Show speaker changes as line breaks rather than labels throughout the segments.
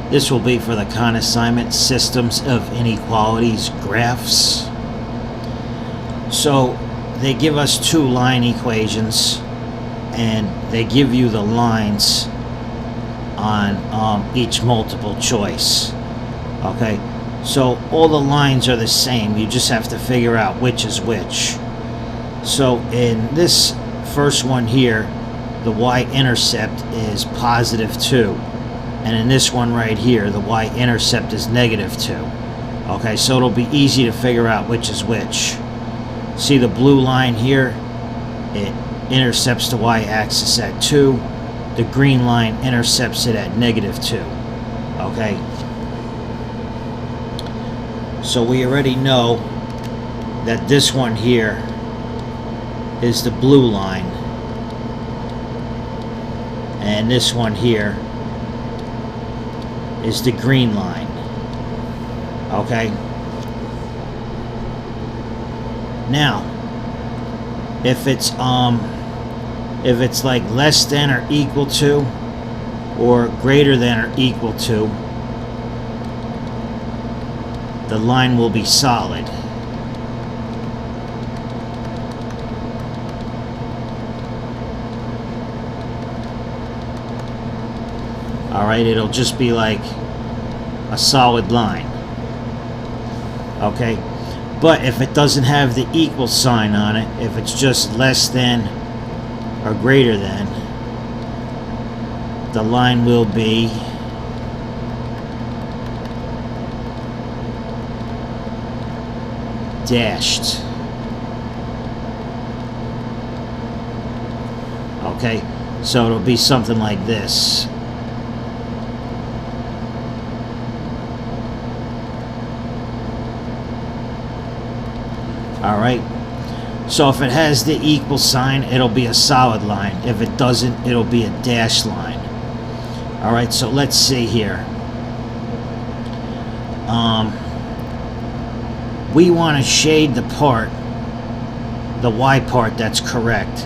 This will be for the consignment systems of inequalities graphs. So they give us two line equations, and they give you the lines on each multiple choice. Okay, so all the lines are the same. You just have to figure out which is which. So in this first one here, the y-intercept is +2. And in this one right here, the y-intercept is -2. Okay, so it'll be easy to figure out which is which. See the blue line here? It intercepts the y-axis at 2. The green line intercepts it at -2. Okay? So we already know that this one here is the blue line. And this one here is the green line. Okay? Now, if it's like less than or equal to, or greater than or equal to, the line will be solid. Alright, it'll just be like a solid line. Okay? But if it doesn't have the equal sign on it, if it's just less than or greater than, the line will be dashed. Okay? So it'll be something like this. Alright, so if it has the equal sign, it'll be a solid line. If it doesn't, it'll be a dashed line. Alright, so let's see here. We want to shade the part, the y part that's correct.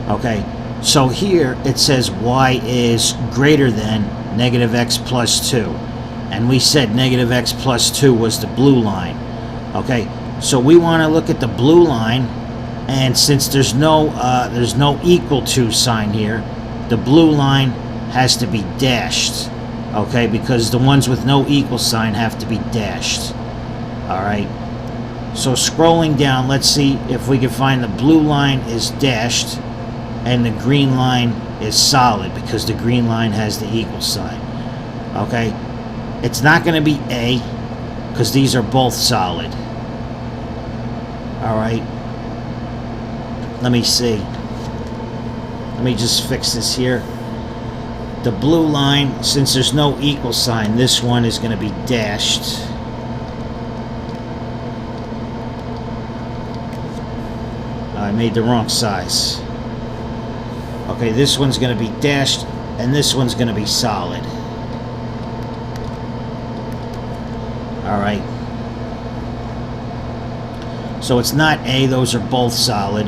Okay, so here it says y is greater than -x plus 2. And we said -x plus 2 was the blue line. Okay, so we want to look at the blue line, and since there's no equal to sign here, the blue line has to be dashed. Okay, because the ones with no equal sign have to be dashed. Alright, so scrolling down, let's see if we can find the blue line is dashed and the green line is solid, because the green line has the equal sign. Okay, it's not going to be A, because these are both solid. Alright, let me see. Let me just fix this here. The blue line, since there's no equal sign, this one is going to be dashed. I made the wrong size. Okay, this one's going to be dashed, and this one's going to be solid. Alright. So it's not A, those are both solid.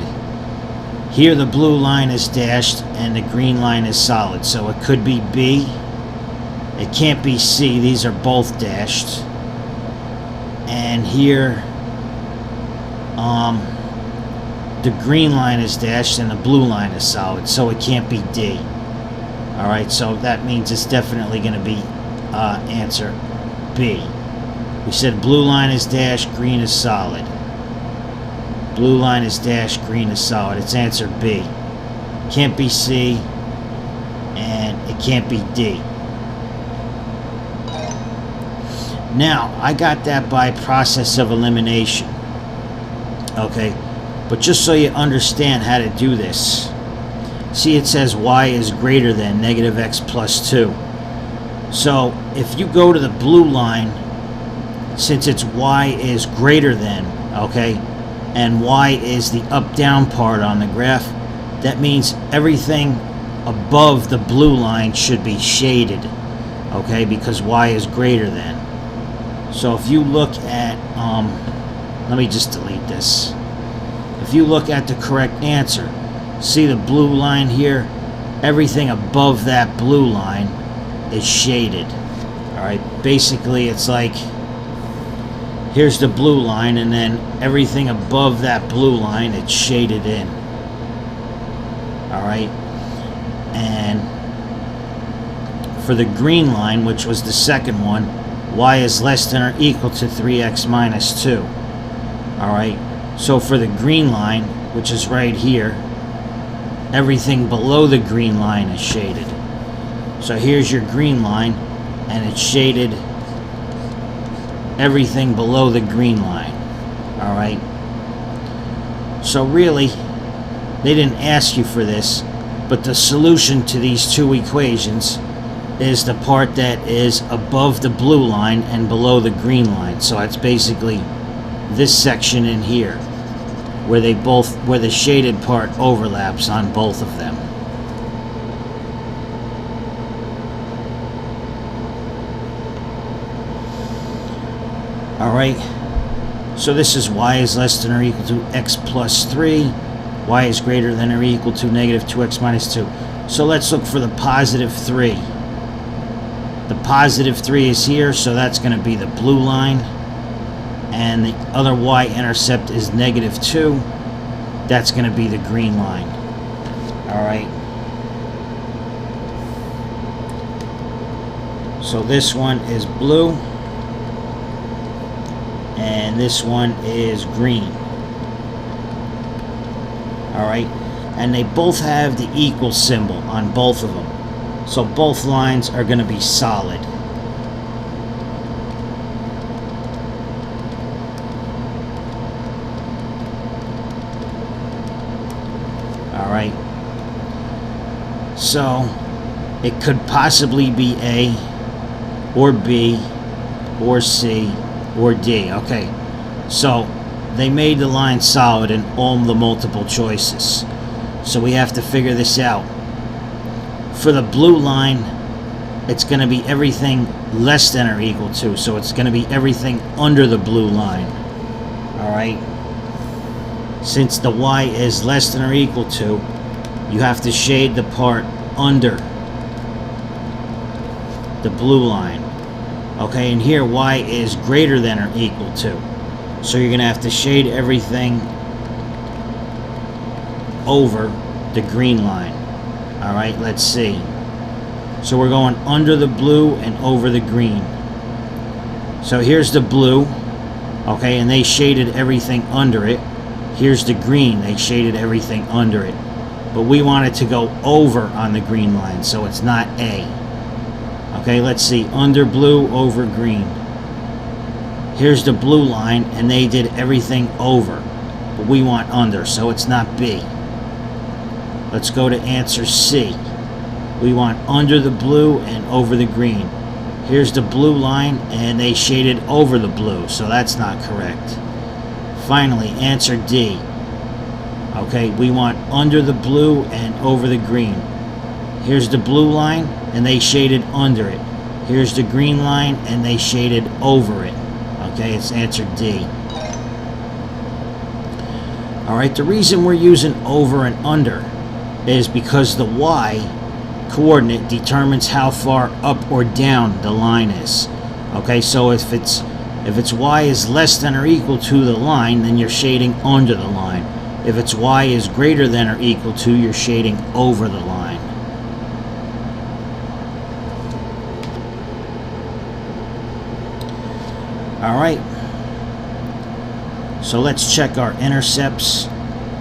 Here the blue line is dashed and the green line is solid. So it could be B. It can't be C, these are both dashed. And here the green line is dashed and the blue line is solid. So it can't be D. Alright, so that means it's definitely going to be answer B. We said blue line is dashed, green is solid. Blue line is dashed, green is solid. It's answer B. Can't be C, and it can't be D. Now, I got that by process of elimination. Okay, but just so you understand how to do this, see it says y is greater than -x plus 2. So, if you go to the blue line, since it's y is greater than, okay, and y is the up-down part on the graph, that means everything above the blue line should be shaded, okay, because y is greater than. So if you look at, let me just delete this. If you look at the correct answer, see the blue line here? Everything above that blue line is shaded. Alright, basically it's like, here's the blue line, and then everything above that blue line, it's shaded in. Alright, and for the green line, which was the second one, y is less than or equal to 3x minus 2. Alright, so for the green line, which is right here, everything below the green line is shaded. So here's your green line, and it's shaded everything below the green line. Alright, so really, they didn't ask you for this, but the solution to these two equations is the part that is above the blue line and below the green line. So it's basically this section in here, where the shaded part overlaps on both of them. Alright, so this is y is less than or equal to x plus 3, y is greater than or equal to negative 2x minus 2. So let's look for the positive 3. The positive 3 is here, so that's going to be the blue line. And the other y-intercept is negative 2. That's going to be the green line. Alright. So this one is blue. And this one is green. Alright. And they both have the equal symbol on both of them. So both lines are going to be solid. Alright. So it could possibly be A or B or C or D. Okay. So they made the line solid in all the multiple choices. So we have to figure this out. For the blue line, it's going to be everything less than or equal to. So it's going to be everything under the blue line. Alright? Since the y is less than or equal to, you have to shade the part under the blue line. Okay, and here y is greater than or equal to. So you're going to have to shade everything over the green line. Alright, let's see. So we're going under the blue and over the green. So here's the blue. Okay, and they shaded everything under it. Here's the green. They shaded everything under it. But we want it to go over on the green line, so it's not A. Okay, let's see. Under blue, over green. Here's the blue line, and they did everything over. But we want under, so it's not B. Let's go to answer C. We want under the blue and over the green. Here's the blue line, and they shaded over the blue, so that's not correct. Finally, answer D. Okay, we want under the blue and over the green. Here's the blue line, and they shaded under it. Here's the green line, and they shaded over it. Okay, it's answer D. Alright, the reason we're using over and under is because the y coordinate determines how far up or down the line is. Okay, so if it's y is less than or equal to the line, then you're shading under the line. If it's y is greater than or equal to, you're shading over the line. Alright, so let's check our intercepts.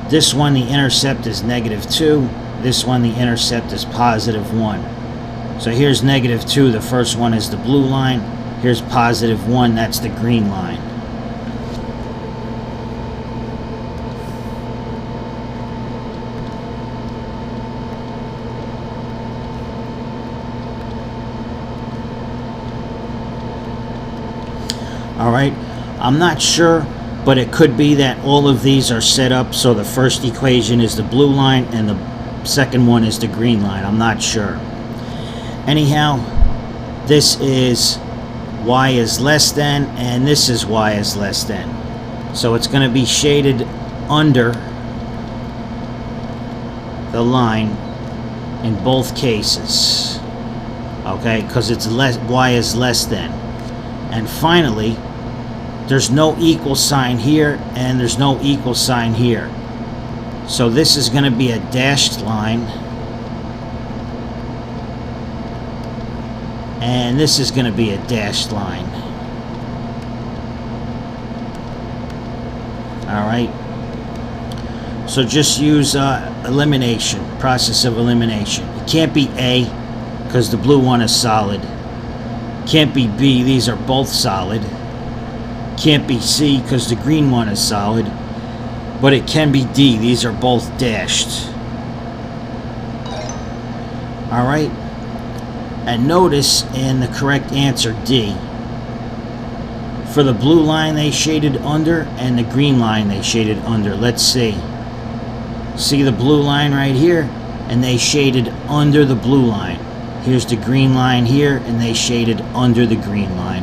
This one, the intercept is negative 2. This one, the intercept is positive 1. So here's negative 2, the first one is the blue line. Here's positive 1, that's the green line. Alright, I'm not sure, but it could be that all of these are set up so the first equation is the blue line and the second one is the green line. I'm not sure. Anyhow, this is y is less than, and this is y is less than. So it's going to be shaded under the line in both cases. okay, because it's less, y is less than. And finally, there's no equal sign here, and there's no equal sign here. So this is going to be a dashed line, and this is going to be a dashed line. Alright, so just use elimination, process of elimination. It can't be A, because the blue one is solid. Can't be B, these are both solid. Can't be C, because the green one is solid. But it can be D, these are both dashed. Alright, and notice in the correct answer, D, for the blue line they shaded under and the green line they shaded under. Let's see. See the blue line right here, and they shaded under the blue line. Here's the green line here, and they shaded under the green line.